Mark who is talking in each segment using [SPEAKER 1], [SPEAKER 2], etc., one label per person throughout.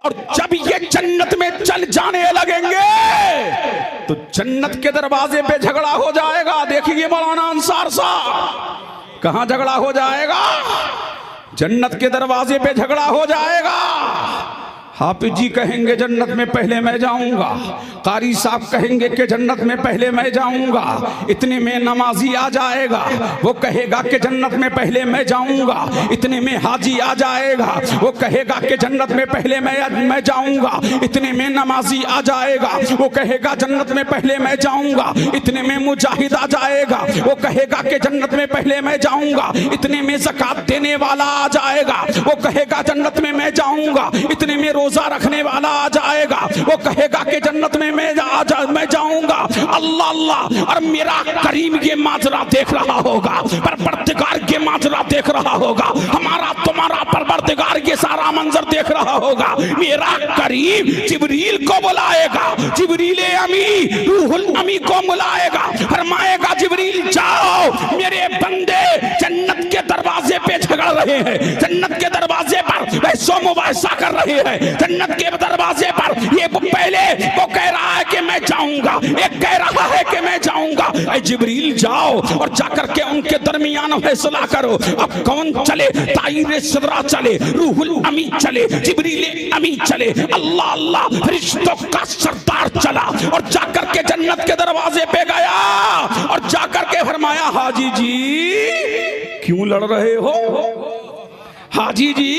[SPEAKER 1] और जब ये जन्नत में चल जाने लगेंगे तो जन्नत के दरवाजे पे झगड़ा हो जाएगा। देखिए मौलाना अंसार साहब, कहां झगड़ा हो जाएगा? जन्नत के दरवाजे पे झगड़ा हो जाएगा। हाफिज जी कहेंगे जन्नत में पहले मैं जाऊंगा, कारी साहब कहेंगे कि जन्नत में पहले मैं जाऊंगा, इतने में नमाजी आ जाएगा, वो कहेगा कि जन्नत में पहले मैं जाऊंगा, इतने में हाजी आ जाएगा, वो कहेगा कि जन्नत में पहले मैं जाऊंगा, इतने में नमाजी आ जाएगा, वो कहेगा जन्नत में पहले मैं जाऊंगा, इतने में मुजाहिद आ जाएगा, वो कहेगा कि जन्नत में पहले मैं जाऊंगा, इतने में ज़कात देने वाला आ जाएगा, वो कहेगा जन्नत में मैं जाऊंगा, इतने में रोजा रखने वाला आ जाएगा, वो कहेगा कि जन्नत में मैं जाऊंगा। अल्लाह अल्लाह, और मेरा करीम ये माजरा देख रहा होगा, परवरदिगार ये माजरा देख रहा होगा, हमारा तुम्हारा परवरदिगार ये सारा मंजर देख रहा होगा। मेरा करीम जिब्रील को बुलाएगा, जिब्रील अमी रूहुल अमी को बुलाएगा, फरमाएगा जिब्रील जाओ, मेरे बंदे जन्नत के दरवाजे पे झगड़ रहे हैं, जन्नत के दरवाजे पर वैसो मुबाहिसा कर रहे हैं, जन्नत के दरवाजे पर ये पहले वो कह रहा है कि मैं जाऊंगा, एक कह रहा है कि मैं जाऊंगा। ऐ जिब्रील जाओ और जाकर के उनके दरमियान फैसला करो। अब कौन चले? ताईर सदरा चले, रूहुल अमी चले, जिब्रील अमी चले, अल्लाह अल्लाह फरिश्तों का सरदार चला और जाकर के जन्नत के दरवाजे पे गया और जाकर के फरमाया हाजी जी क्यों लड़ रहे हो? हाजी जी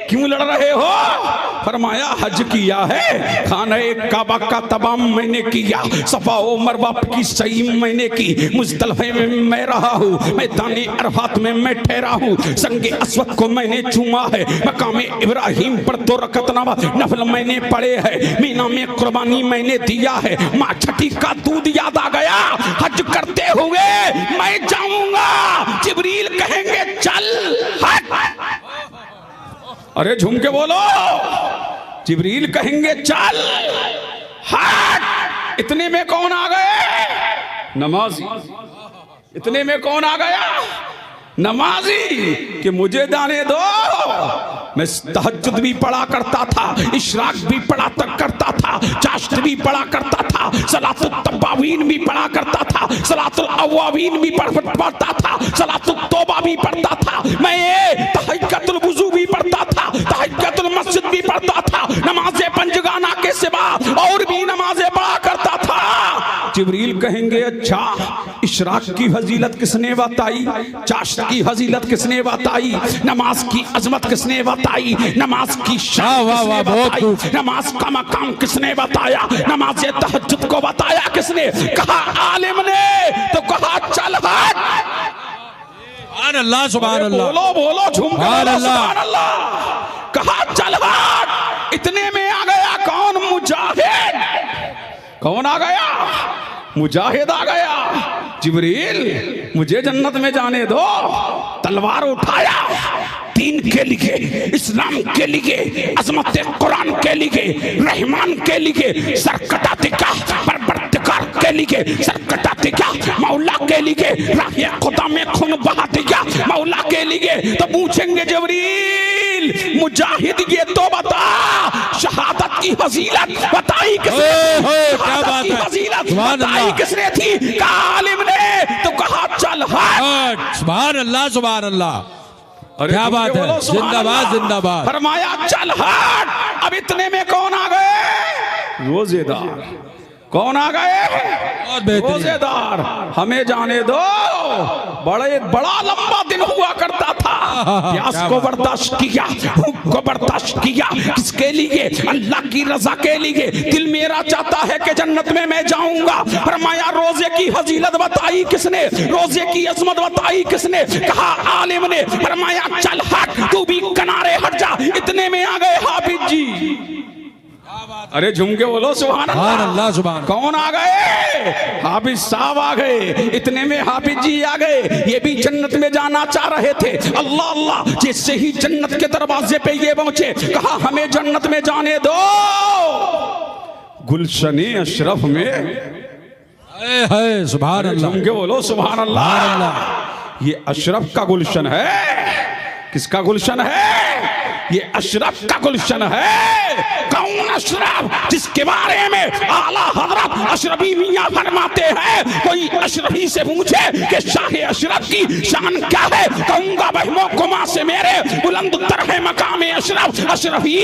[SPEAKER 1] क्यों लड़ रहे हो? फरमाया हज किया है, खाने काबा का तमाम मैंने किया, सफा व मरवा की सही मैंने की, मुज़दलिफा में मैं रहा हूँ, मैदान अरफात में मैं ठहरा हूँ, संगे अस्वद को मैंने चूमा है, मकाम इब्राहिम पर 2 रकअत नफल मैंने पढ़े हैं, मीना में कुर्बानी मैंने दिया है, माँ छठी का दूध याद आ गया, हज करते हुए मैं जाऊंगा। जिब्रील कहेंगे चल हज, अरे झूम के बोलो, जिब्रील कहेंगे चल हट। इतने में कौन आ गए? नमाजी। इतने में कौन आ गया? नमाजी। कि मुझे जाने दो, मैं तहज्जुद भी पढ़ा करता था, इशराक भी पढ़ा तक करता था, चाश्त भी पढ़ा करता था, सलातुल तब्बावीन भी पढ़ा करता था, सलातुल अव्वाबीन भी पढ़ता था, सलातुल तौबा भी पढ़ता था, मैं तहज्जुदुल वुज़ू भी पढ़ता था, तहज्जुदुल मस्जिद भी पढ़ता था, नमाज़े पंजगाना के सिवा और भी नमाज़ें पढ़ा करता था। जिब्रील कहेंगे अच्छा इशराक की फजीलत किसने बताई, चाश्त की फजीलत किसने बताई, नमाज की अजमत किसने बताई, नमाज की शान किसने बताई, नमाज का मकाम किसने बताया, नमाज तहज्जुद को बताया किसने? कहा आलिम ने, तो कहा चल हट।
[SPEAKER 2] सुभान अल्लाह, सुभान अल्लाह,
[SPEAKER 1] बोलो बोलो झूम के बोलो सुभान अल्लाह। कहा चल हट। इतने में आ गया कौन? मुजाहिद। कौन आ गया? मुजाहिद आ गया। जिब्रील मुझे जन्नत में जाने दो। तलवार उठाया, दीन के लिए, इस्लाम के लिए, अजमत कुरान के लिए, रहमान के लिए सर कटा दिया, परवरदिगार के लिए सर कटा दिया, मौला के लिए राहे खुदा में खून बहा दिया, मौला के लिए। तो पूछेंगे जिब्रील मुजाहिद ये तो बता, शहादत की फजीलत बताई किसने? शहादत की फजीलत बताई किसने थी? कहा आलिम ने, तो कहा चल हट।
[SPEAKER 2] सुभान अल्लाह, सुभान अल्लाह, क्या बात है, जिंदाबाद जिंदाबाद।
[SPEAKER 1] फरमाया चल हट। अब इतने में कौन आ गए? रोजेदार। कौन आ गए? रोजेदार। हमें जाने दो, बड़ा लंबा दिन हुआ करता था, प्यास को बर्दाश्त किया, भूख को बर्दाश्त किया, किसके लिए? अल्लाह की रजा के लिए। दिल मेरा चाहता है कि जन्नत में मैं जाऊंगा। फरमाया रोजे की फजीलत बताई किसने? रोजे की अजमत बताई किसने? कहा आलिम ने। फरमाया चल हट, तू भी किनारे हट जा। इतने में आ गए हाफिज जी। अरे झूम के बोलो सुभान
[SPEAKER 2] अल्लाह, सुभान।
[SPEAKER 1] कौन आ गए? हाफिज साहब आ गए। इतने में हाफिज जी आ गए, ये भी जन्नत में जाना चाह रहे थे। अल्लाह अल्लाह, जैसे ही जन्नत के दरवाजे पे ये पहुंचे, कहा हमें जन्नत में जाने दो। गुलशने अशरफ में,
[SPEAKER 2] सुभान अल्लाह,
[SPEAKER 1] झूम के बोलो सुभान अल्लाह। ये अशरफ का गुलशन है। किसका गुलशन है? ये अशरफ का गुलशन है। कौन अशरफ जिसके बारे में आला हजरत अशरफी मियां फरमाते हैं, कोई अशरफी से पूछे कि शाह अशरफ की शान क्या है, कहूंगा बहमो कुमा से मेरे बुलंद तरह मकाम अशरफ। अशरफी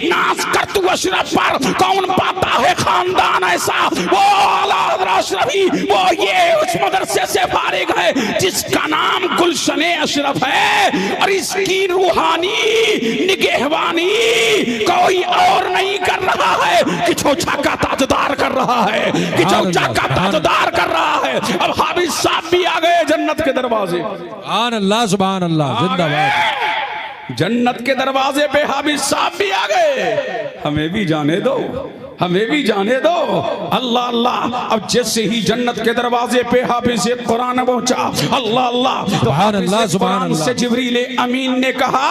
[SPEAKER 1] नाज कर तू अशरफ पर, कौन पाता है खानदान ऐसा, वो आला हजरत अशरफी, वो ये उस मदरसे से फारिग है जिसका नाम गुलशने अशरफ है, और इसकी रूहानी निगहबानी कोई और नहीं कर रहा है कि चौचा का ताजदार कर रहा है, कि चौचा का ताजदार कर रहा है। अब हाफिज साहब भी आ गए जन्नत के दरवाजे।
[SPEAKER 2] सुभान अल्लाह, सुभान अल्लाह, जिंदाबाद।
[SPEAKER 1] जन्नत के दरवाजे पे हाफिज साहब भी आ गए। हमें भी जाने दो, हमें भी जाने दो। अल्लाह अल्लाह। अब जैसे ही जन्नत के दरवाजे पे हाफिज कुरान पहुंचा, अल्लाह अल्लाह, तो हाफिज कुरान से जिब्रील अमीन ने कहा,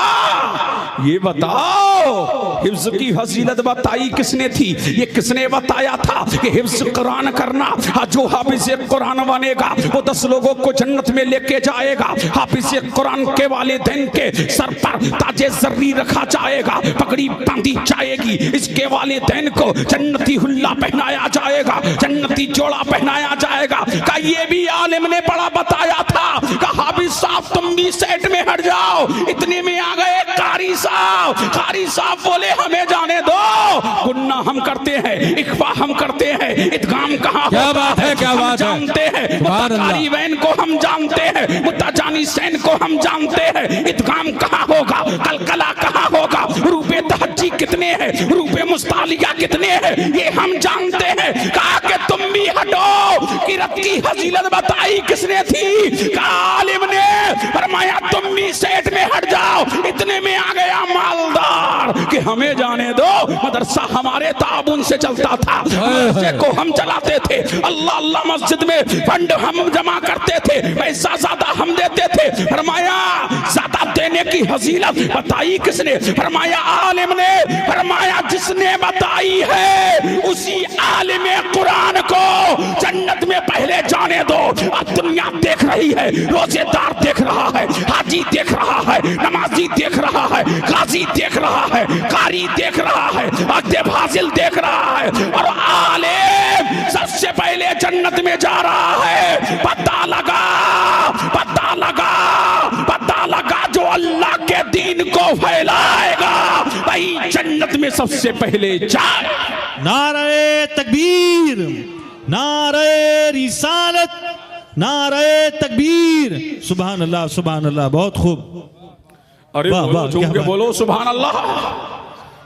[SPEAKER 1] ये बताओ हिफ्ज की फजीलत बताई किसने थी, ये किसने बताया था कि हिफ्ज कुरान करना, जो हाफिज कुरान बनेगा वो 10 लोगों को जन्नत में लेके जाएगा। हाफिज कुरान के वालिदैन के सर पर ताजे जर्री रखा जाएगा, पगड़ी बांधी जाएगी, इसके वालिदैन को जन्नती हुल्ला पहनाया जाएगा, जन्नती जोड़ा पहनाया जाएगा। का ये भी आलिम ने बड़ा बताया था। कहा हाफिज साहब तुम भी सेट में हट जाओ। इतने में आ गए कारी साहब। कारी साहब बोले हमें जाने दो, गुन्ना हम करते हैं, इख्फा हम करते हैं, इदगाम कहाँ
[SPEAKER 2] क्या बात है, क्या बात है,
[SPEAKER 1] जानते हैं, मुत्ताकारी वैन को हम जानते हैं, मुत्ताजानी सैन को हम जानते हैं, इदगाम कहाँ होगा, कलकला कहाँ होगा, रूपे तहज्जी कितने हैं, रूपे मुस्तालिया कितने हैं, ये हम जानते हैं। कहा कि तुम भी हटो। किरत की फजीलत बताई किसने थी? आलिम ने फरमाया तुम भी सेट में हट जाओ। इतने में आ गया मालदार कि हमें जाने दो, मदरसा हमारे ताबून से चलता था, मदरसे को हम चलाते थे, अल्लाह अल्लाह मस्जिद में फंड हम जमा करते थे, पैसा ज्यादा हम देते थे। फरमाया ज्यादा देने की फजीलत बताई किसने? फरमाया आलिम ने। फरमाया जिसने बताई है उसी आलिम कुरान को जन्नत में पहले जाने दो। अब दुनिया देख रही है, रोजेदार देख रहा है, हाजी देख रहा है, नमाजी देख रहा है, गाजी देख रहा है, कारी देख रहा है, अद्दे फाजिल देख रहा है, और आलिम सबसे पहले जन्नत में जा रहा है। पता लगा, पता लगा, पता लगा जो अल्लाह के दीन को फैलाएगा वही जन्नत में सबसे पहले जाए।
[SPEAKER 3] नारे तकबीर, नारे रिसालत, नारे तकबीर। सुभान अल्लाह, सुभान अल्लाह, बहुत खूब।
[SPEAKER 1] अरे बोलो, झूम के बोलो सुभान अल्लाह।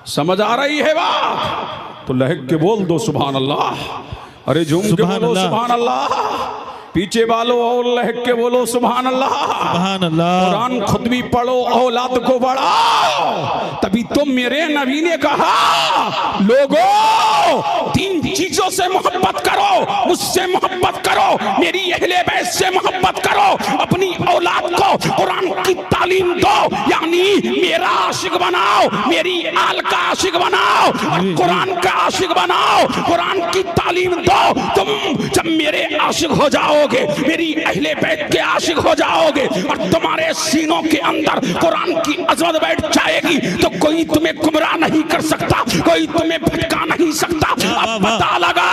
[SPEAKER 1] समझ आ रही है बात तो लहक के बोल दो सुभान अल्लाह। अरे झूम के बोलो सुभान अल्लाह। पीछे वालों और लहक के बोलो सुभान अल्लाह।
[SPEAKER 3] सुभान अल्लाह।
[SPEAKER 1] कुरान खुद भी पढ़ो, औलाद को बढ़ाओ। तभी तो मेरे नबी ने कहा लोगों 3 चीजों से मोहब्बत करो, मुझसे मोहब्बत करो, मेरी अहले बैत से मोहब्बत करो, अपनी औलाद को कुरान की तालीम दो, यानी मेरा आशिक बनाओ, मेरी आल का आशिक बनाओ, और कुरान का आशिक बनाओ, कुरान की तालीम दो। तुम जब मेरे आशिक हो जाओगे, मेरी अहले बैत के आशिक हो जाओगे, और तुम्हारे सीनों के अंदर कुरान की अजमत बैठ जाएगी, तो कोई तुम्हें गुमराह नहीं कर सकता, कोई तुम्हें भटका नहीं सकता। अब पता लगा,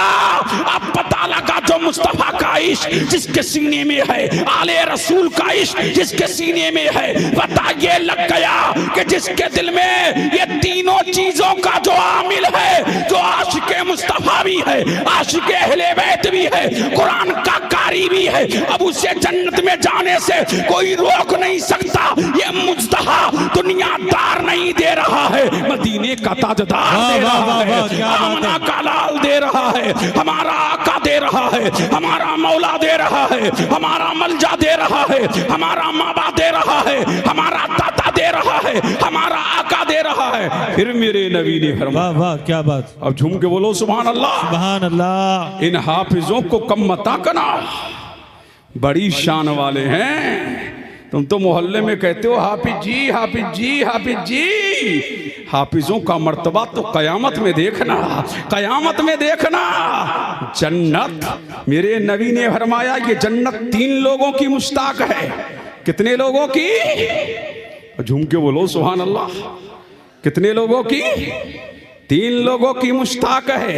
[SPEAKER 1] अब पता लगा जो मुस्तफा का इश्क जिसके सीने में है, आले रसूल का इश्क जिसके सीने में है, पता ये लग गया कि जिसके दिल में ये तीनों चीजों का जो आमिल है, जो आशिक मुस्तफा भी है, आशिक अहले बैत भी है, कुरान का कारी भी है, अब उसे जन्नत में जाने से कोई रोक नहीं सकता। ये मुस्तफा दुनियादार नहीं दे रहा है, मदीने का ताजदार दे रहा है, आमना का लाल दे रहा है, हमारा आका दे रहा है, हमारा मौला दे रहा है, हमारा मलजा दे रहा है, हमारा माँ बाप दे रहा है, हमारा दादा दे रहा है, हमारा आका दे रहा है। फिर मेरे नबी ने फरमाया,
[SPEAKER 3] वाह वाह, क्या बात।
[SPEAKER 1] अब झूम के बोलो सुभान अल्लाह।
[SPEAKER 3] सुभान अल्लाह।
[SPEAKER 1] इन हाफिजों को कम मता करना, बड़ी शान वाले हैं। तुम तो मोहल्ले में कहते हो हाफिज जी, हाफिज जी, हाफिज जी। हाफिजों का मर्तबा तो कयामत में देखना, कयामत में देखना। जन्नत मेरे नबी ने फरमाया ये जन्नत 3 लोगों की मुश्ताक है। कितने लोगों की? झूम के बोलो सुभान अल्लाह। कितने लोगों की? तीन लोगों की मुश्ताक है।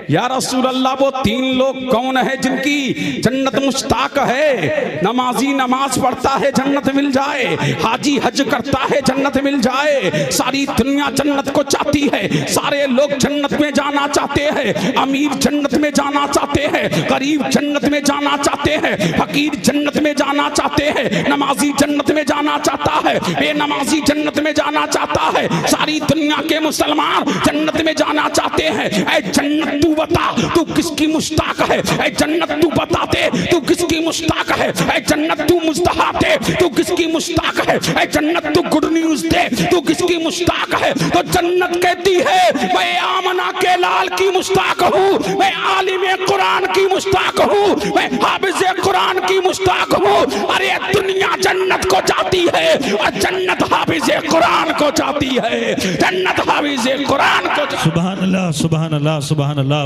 [SPEAKER 1] या रसूल अल्लाह, वो तीन लोग कौन है जिनकी जन्नत मुश्ताक है? नमाजी नमाज पढ़ता है जन्नत मिल जाए, हाजी हज करता है जन्नत मिल जाए, सारी दुनिया जन्नत को चाहती है, सारे लोग जन्नत में जाना चाहते हैं, अमीर जन्नत में जाना चाहते हैं, गरीब जन्नत में जाना चाहते हैं, फकीर जन्नत में जाना चाहते हैं, नमाजी जन्नत में जाना चाहता है, बेनमाजी जन्नत में जाना चाहता है, सारी दुनिया के मुसलमान जन्नत में जाना चाहते हैं। ऐ जन्नत तू बता तू किसकी मुश्ताक है? ऐ जन्नत तू बता दे तू किसकी मुश्ताक है? ऐ जन्नत तू मुस्तहा दे तू किसकी मुश्ताक है? ऐ जन्नत तू गुड न्यूज दे तू किसकी मुश्ताक है? तो जन्नत कहती है मैं आमना के लाल की मुश्ताक हूँ, मैं आलिम कुरान की मुश्ताक हूँ, मैं हाफिज कुरान की मुश्ताक हूँ। अरे दुनिया जन्नत को चाहती है और जन्नत हाफिज कुरान को चाहती है, जन्नत हाफिज कुरान को।
[SPEAKER 3] सुभान अल्लाह, सुभान अल्लाह, सुभान अल्लाह।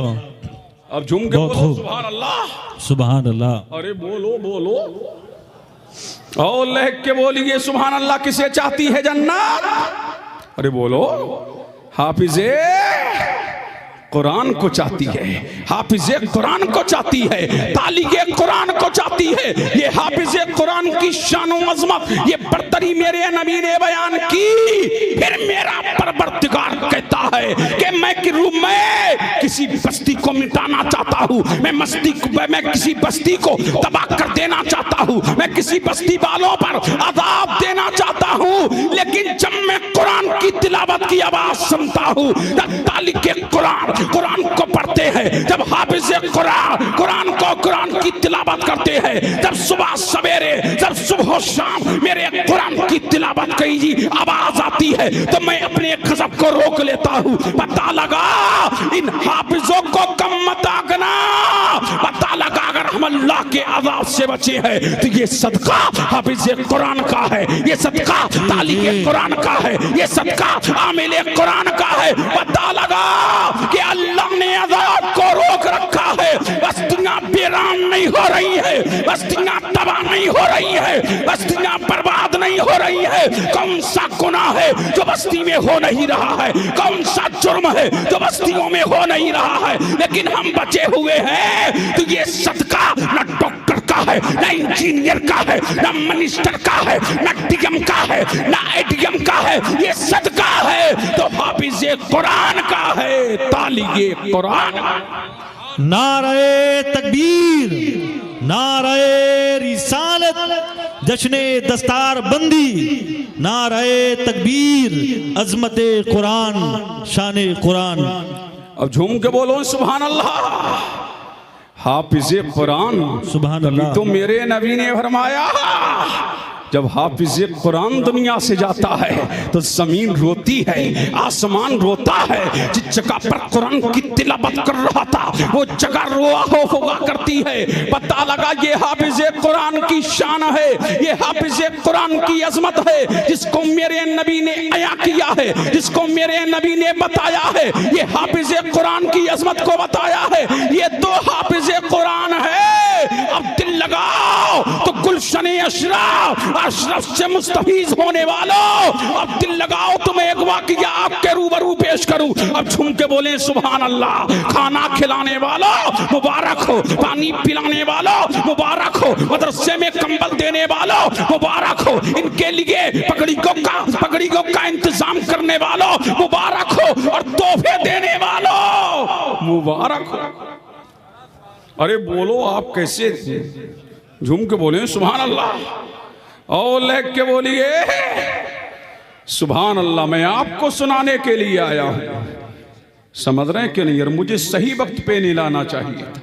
[SPEAKER 1] अब झूम के
[SPEAKER 3] बहुत
[SPEAKER 1] बोलो
[SPEAKER 3] खूब।
[SPEAKER 1] सुभान अल्लाह,
[SPEAKER 3] सुभान अल्लाह।
[SPEAKER 1] अरे बोलो बोलो और लहक के बोलिए सुभान अल्लाह। किसे चाहती है जन्नत? अरे बोलो, हाफिजे कुरान को चाहती है, हाफिजे कुरान को चाहती है, तालिगे कुरान को चाहती है। ये हाफिजे कुरान की शान व अज़मत, ये बरतरी मेरे नबी ने बयान की। फिर मेरा परवरदिगार कहता है कि मैं किसी बस्ती को मिटाना चाहता हूँ, मैं किसी बस्ती को तबाह कर देना चाहता हूँ, मैं किसी बस्ती वालों पर अज़ाब देना चाहता हूँ। लेकिन जब मैं कुरान की तिलावत की आवाज सुनता हूँ, तालिगे कुरान को पढ़ते हैं, जब हाफिज कुरान की तिलावत करते हैं, जब सुबह सवेरे, जब सुबह शाम मेरे कुरान की तिलावत की आवाज आती है, तो मैं अपने गज़ब को रोक लेता हूँ। पता लगा इन हाफिजों को कम मत आगना, पता लगा अगर हम अल्लाह के अज़ाब से बचे हैं तो ये सदका हाफिज कुरान का है, ये सदका तालिगे कुरान का है, ये सदका आमिल कुरान का है। पता लगा कि अल्लाह ने अज़ाब को रोक रखा है, बस्तियां वीरान नहीं हो रही है, बस्तियां तबाह नहीं हो रही है, बस्तियां बर्बाद नहीं हो रही है। कौन सा गुनाह है जो बस्ती में हो नहीं रहा है? कौन सा जुर्म है जो बस्तियों में हो नहीं रहा है? लेकिन हम बचे हुए हैं। तो ये सदका न डॉक्टर का है, न इंजीनियर का है, न मिनिस्टर का है, न डीएम का है, न एडीएम का है, ये सदका है तो हाफिज कुरान का है, तालिगे कुरान।
[SPEAKER 3] नारे तकबीर, नारे रिसालत, जश्ने दस्तार बंदी, नारे तकबीर, अजमते कुरान, शाने कुरान।
[SPEAKER 1] अब झूम के बोलो सुभान अल्लाह। हाफिजे कुरान,
[SPEAKER 3] सुभान अल्लाह।
[SPEAKER 1] तो मेरे नबी ने फरमाया जब हाफिज कुरान दुनिया से जाता है तो जमीन रोती है, आसमान रोता है। जिस जगह पर कुरान की तिलावत कर रहा था वो जगह रोआ होगा करती है। पता लगा ये हाफिज कुरान की शान है, ये हाफिज कुरान की अजमत है, जिसको मेरे नबी ने अया किया है, जिसको मेरे नबी ने बताया है, ये हाफिज कुरान की अजमत को बताया है। ये दो हाफिज कुरान है। अब दिल लगाओ तो गुलशन अशरफ से मुस्तफीज होने वालों, अब दिल लगाओ तो मैं एक वाकया आपके रूबरू पेश करूं। अब झूम के बोले सुभान अल्लाह। खाना खिलाने वालों मुबारक हो, पानी पिलाने वालों मुबारक हो, मदरसे में कंबल देने वालों मुबारक हो, इनके लिए पगड़ियों का इंतजाम करने वालों मुबारक हो, और तोहफे देने वालों मुबारक हो। अरे बोलो आप कैसे? झूम के बोले सुभान अल्लाह और लेख के बोलिए सुभान अल्लाह। मैं आपको सुनाने के लिए आया हूं, समझ रहे हैं कि नहीं? और मुझे सही वक्त पे नहीं लाना चाहिए था।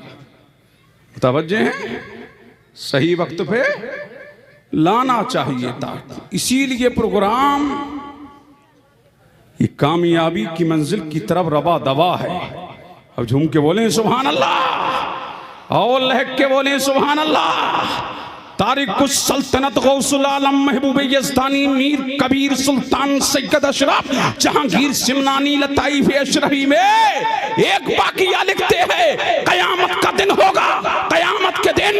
[SPEAKER 1] तवज्जो है, सही वक्त पे लाना चाहिए था। इसीलिए प्रोग्राम ये कामयाबी की मंजिल की तरफ रवा दवा है। अब झूम के बोले सुभान अल्लाह और लहक के बोले सुभान अल्लाह। तारिक सल्तनत गौसुल आलम महबूब यज़दानी मीर कबीर सुल्तान सैयद अशरफ जहांगीर सिमनानी लताइफ अशरफी में एक वाक़िया लिखते हैं। कयामत का दिन होगा, कयामत के दिन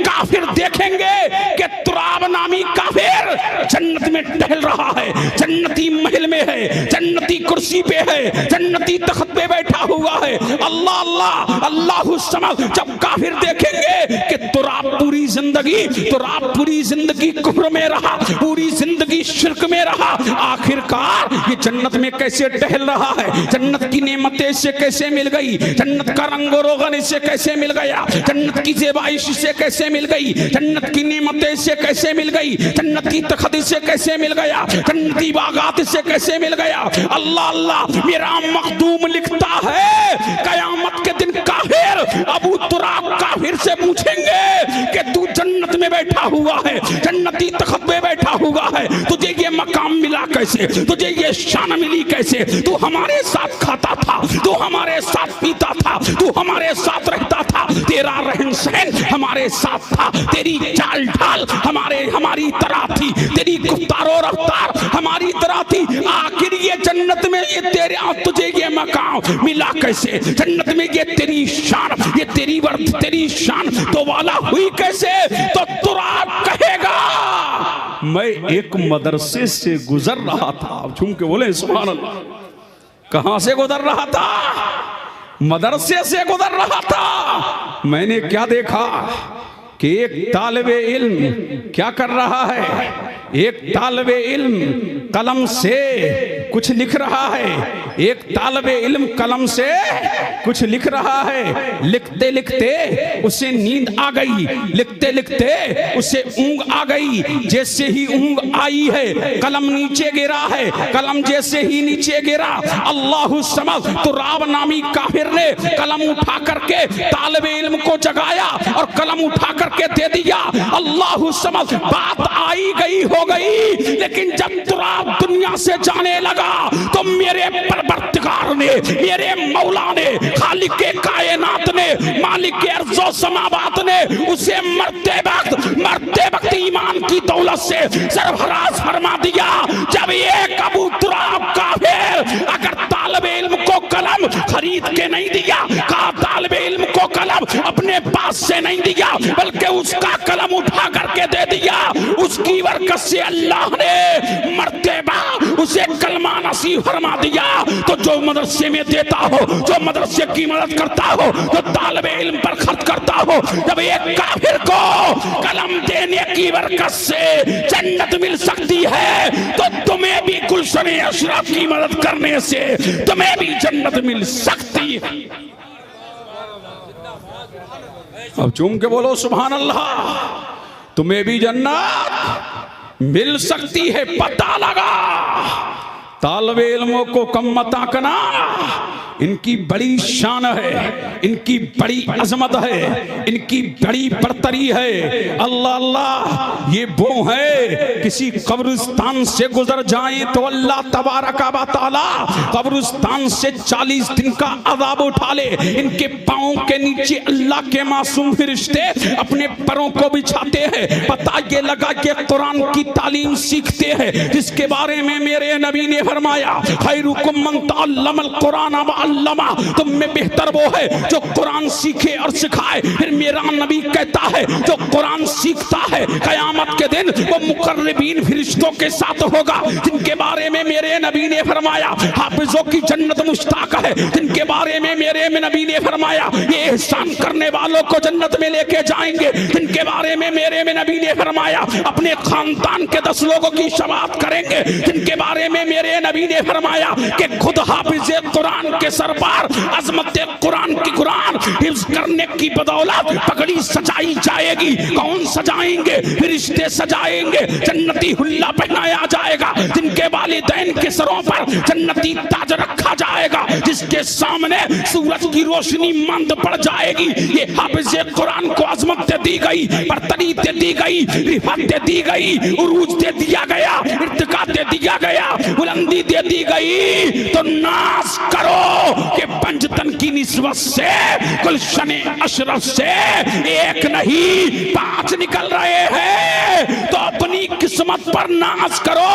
[SPEAKER 1] काफिर देखेंगे कि तुराब नामी काफिर काफिर जन्नत में टहल रहा है, जन्नती महल में है, जन्नती कुर्सी पे है, जन्नती तख्त पे बैठा हुआ है। अल्लाह अल्लाह अल्लाहु समद। जब काफिर देखेंगे कि तुरा पूरी जिंदगी कुफ्र में रहा, पूरी जिंदगी शिर्क में रहा, आखिरकार ये जन्नत में कैसे टहल रहा है, जन्नत की नेमतें इससे कैसे मिल गई, जन्नत का रंग रोगन इससे कैसे मिल गया, जन्नत की ज़ेबाइश इससे कैसे मिल गई, जन्नत की नेमतें इससे कैसे मिल गई, जन्नत की तख्त इससे कैसे मिल गया, जन्नती बागात इससे कैसे मिल गया। अल्लाह अल्लाह। मेरा मखदूम लिखता है कयामत के दिन काफिर अबू तुराब काफिर से पूछेंगे कि तू जन्नत में बैठा हुआ है, जन्नती तख्त में बैठा हुआ है, तुझे ये मकाम मिला कैसे, तुझे ये शान मिली कैसे, तू हमारे साथ खाता था, तू हमारे साथ पीता था, तू हमारे साथ रहता था, तेरा रहन सहन हमारे साथ था, तेरी चाल ढाल हमारी तरह थी, तेरी गुफ्तारो रफ्तार हमारी तरह थी, आखिर ये जन्नत में ये तुझे ये मकाम मिला कैसे, जन्नत में ये तेरी शान, ये तेरी वर्थ, तेरी शान तो वाला हुई कैसे। तो तुराब कहेगा मैं एक मदरसे से गुजर रहा था। अब झूम के बोले सुभान अल्लाह। कहां से गुजर रहा था? मदरसे से गुजर रहा था। मैंने क्या देखा कि एक तालिबे इल्म क्या कर रहा है, एक तालिबे इल्म कलम से कुछ लिख रहा है, एक तालिबे इल्म कलम से कुछ लिख रहा है। लिखते लिखते उसे नींद आ गई, लिखते लिखते उसे ऊँग आ गई। जैसे ही ऊँग आई है कलम नीचे गिरा है, कलम जैसे ही नीचे गिरा अल्लाहु समद। तो राब नामी काफिर ने कलम उठा करके तालिबे इल्म को जगाया और कलम उठा करके दे दिया। अल्लाहु समद। बात आई गई हो गई, लेकिन जब तुराब दुनिया से जाने लगा तो मेरे परवरदिगार ने, मेरे मौला ने, खालिक के कायनात ने, मालिक के अर्ज़ो समावात ने उसे मरते वक्त ईमान की दौलत से सरफराज फरमा दिया। जब ये अबू तुराब काफिर अगर तालिबे इल्म को कलम खरीद के नहीं दिया, कहा तालिबे इल्म को कलम अपने पास से नहीं दिया, बल्कि उसका कलम उठा करके दे दिया, उसकी बरकत से अल्लाह ने मर्तबा उसे कलमा नसीब फरमा दिया। तो जो मदरसे में देता हो, जो मदरसे की मदद करता हो, जो तालिबे इल्म पर खर्च करता हो, जब एक काफिर को कलम देने की बरकत से जन्नत मिल सकती है, तो तुम्हें भी गुलशन अशरफ की मदद करने से तुम्हें भी जन्नत मिल सकती है। अब चूम के बोलो सुभान अल्लाह। तुम्हें भी जन्नत मिल सकती है। पता लगा तालिबे इल्मों को कम मत आंकना, इनकी बड़ी शान है, इनकी बड़ी अजमत है, इनकी बड़ी बरतरी है। अल्लाह अल्लाह। ये वो है किसी कब्रिस्तान से गुजर जाएं तो अल्लाह तबारक व तआला कब्रिस्तान से 40 दिन का अज़ाब उठा ले। इनके पाँव के नीचे अल्लाह के मासूम फरिश्ते अपने पैरों को बिछाते हैं। पता ये लगा कि कुरान की तालीम सीखते हैं, जिसके बारे में मेरे नबी ने फरमाया खैरुकुम मन तअल्लमल कुरान व अल्लमा। तुम में बेहतर वो है जो कुरान सीखे और सिखाए। फिर मेरा नबी कहता है जो कुरान सीखता है कयामत के दिन वो मुकर्रबीन फरिश्तों के साथ होगा, जिनके बारे में मेरे नबी ने फरमाया हाफिजों की जन्नत मुश्ताक है, जिनके बारे में मेरे नबी ने फरमाया ये एहसान करने वालों को जन्नत में लेके जाएंगे, जिनके बारे में मेरे नबी ने फरमाया अपने खानदान के 10 लोगों की शफाअत करेंगे, जिनके बारे में मेरे नबी ने फरमाया कि खुद हाफिज़े कुरान के सरपार अजमत कुरान की कुरान हिफ्ज करने की बदौलत पगड़ी सजाई जाएगी। कौन सजाएंगे? फरिश्ते सजाएंगे। जन्नती हुल्ला पहनाया जाएगा, जिनके वालिदैन के सरों पर जन्नती ताज रखा जाएगा, जिसके सामने सूरज की रोशनी मंद पड़ जाएगी। ये हाफिज़े कुरान को अजमत दे दी गई, बरतरी दे दी गई, रिफत दे दी गई, उरूज दे दिया गया, इर्तिका दे दिया गया, बुलंदी दे दी गई। तो नाश करो कि पंजतन की निस्बत से गुलशन अशरफ से एक नहीं 5 निकल रहे हैं। तो अपनी किस्मत पर नाश करो।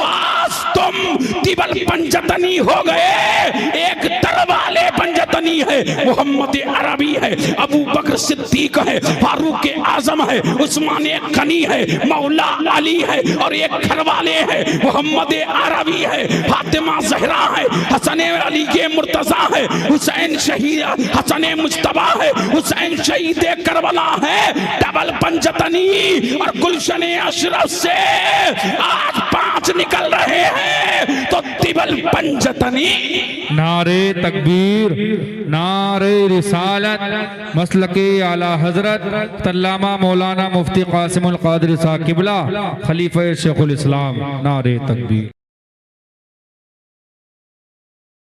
[SPEAKER 1] आज तुम तिबल पंजतनी हो गए, एक दर वाले पंजतनी पंजतनी है, मोहम्मद अरबी है, अबू बकर सिद्दीक है, फारूक आजम है, उस्मान गनी है, मौला अली है और एक घरवाले है मोहम्मद अरबी है, फातिमा जहरा है, हसन अली के मुर्तजा है, हुसैन शहीद हसन मुज्तबा है, हुसैन शहीद करबला है। डबल पंजतनी और गुलशन अशरफ से आज 5 निकल रहे हैं तो तिबल पंजतनी।
[SPEAKER 4] नारे तकबीर, नारे रिसालत, मसलके आला हजरत तल्लामा मौलाना मुफ्ती कासिमुल कादिर साहब किबला खलीफा शेखुल इस्लाम। नारे तकबीर।